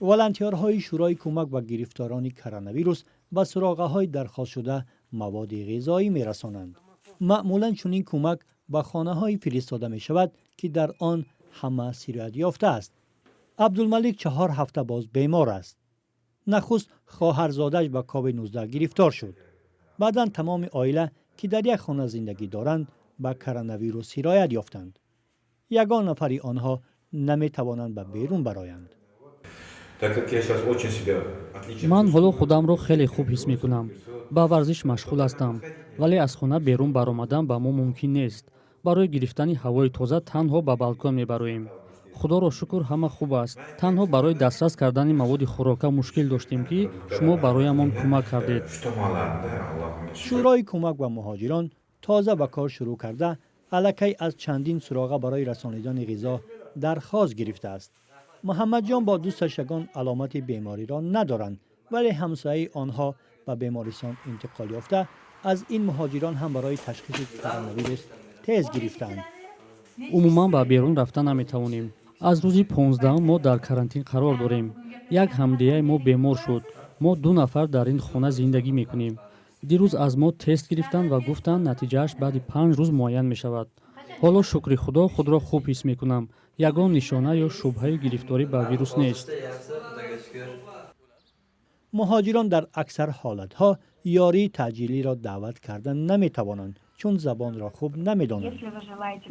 ولنتیارهای شورای کمک به گرفتاران کرونا ویروس به سراغه‌های درخواست شده مواد غذایی می‌رسانند. معمولاً چنین کمک به خانه‌های فرستاده می‌شود که در آن همه سیریت یافته است. عبدالملک 4 هفته باز بیمار است. نخست خواهرزادش به کووید 19 گرفتار شد. بعداً تمام عائله که در یک خانه زندگی دارند به کرونا ویروس سرایت یافتند. یگان نفری آنها نمی‌توانند به بیرون برآیند. من حالا خودمро خیلی خوب حس میکنم. با ورزش مشغول هستم، ولی از خانه بیرون برآمدن به ما ممکن نیست. برای گرفتن هوای تازه تنها به بالکن میبرویم. خدا را شکر همه خوب است. تنها برای دسترس کردن مواد خوراکی مشکل داشتیم که شما برایمان کمک کردید. شورای کمک به مهاجران تازه به کار شروع کرده الکی از چندین سراغه برای رسانیدن غذا درخواست گرفته است. محمد جان با دوستش یگان علامت بیماری را ندارند، ولی همسایه آنها به بیمارستان انتقال یافته از این مهاجران هم برای تشخیص کرونا ویروس تست گرفتند. عموما به بیرون رفتن نمیتوانیم. از روزی 15 ما در کرانتین قرار داریم. یک همدیگه ما بیمار شد. ما 2 نفر در این خانه زندگی میکنیم. دیروز از ما تست گرفتند و گفتند نتیجهش بعد 5 روز معاین می شود. حالا شکر خدا خود را خوب حس میکنم. یگان نشانه یا شبهه گرفتاری به ویروس نیست. مهاجران در اکثر حالتها یاری تجلیلی را دعوت کردن نمیتوانند چون زبان را خوب نمیدانند.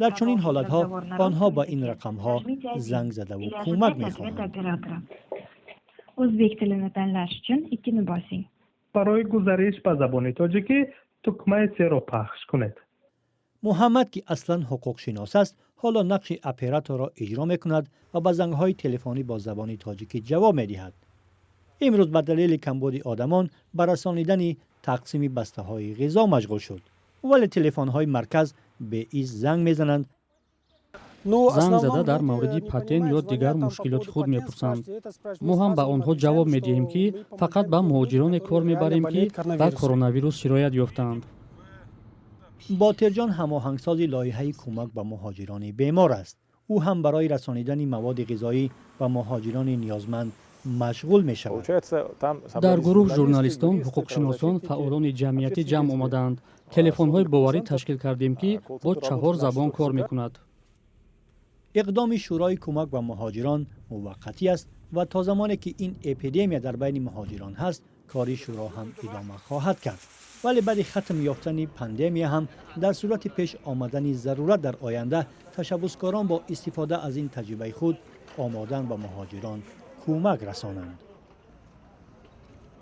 در چنین حالتها آنها با این رقمها زنگ زده و کمک میخواهند. O'zbek tilini tanlash uchun 2 ni bosing. برای گزارش به زبان تاجیکی تکمه 3 را پخش کنید. محمد که اصلا حقوق شناس است حالا نقش اپراتور را اجرا میکند و به زنگ‌های تلفنی با زبان تاجیکی جواب میدهد. امروز به دلیل کمبود آدمان به رسانیدن تقسیم بسته‌های غذا مشغول شد، ولی تلفن‌های مرکز به این زنگ میزنند. زنگ زده در مورد پاتنت یا دیگر مشکلات خود میپرسند. ما هم به آنها جواب میدهیم که فقط به مهاجران کار میبریم که به کرونا ویروس سرایت یافتند. باطر جان هماهنگساز لایحه کمک به مهاجران بیمار است. او هم برای رسانیدن مواد غذایی به مهاجران نیازمند مشغول می شود. در گروه ژورنالیستان، حقوقشناسان، فعالان جمعیتی جمع آمدند. تلفن‌های باوری تشکیل کردیم که با 4 زبان کار میکند. اقدام شورای کمک به مهاجران موقتی است و تا زمانی که این اپیدمی در بین مهاجران هست کاری شورا هم ادامه خواهد کرد. ولی بعد ختم یافتن پاندمی هم در صورت پیش آمدن ضرورت در آینده تشبثکاران با استفاده از این تجربه خود آمادن به مهاجران کمک رسانند.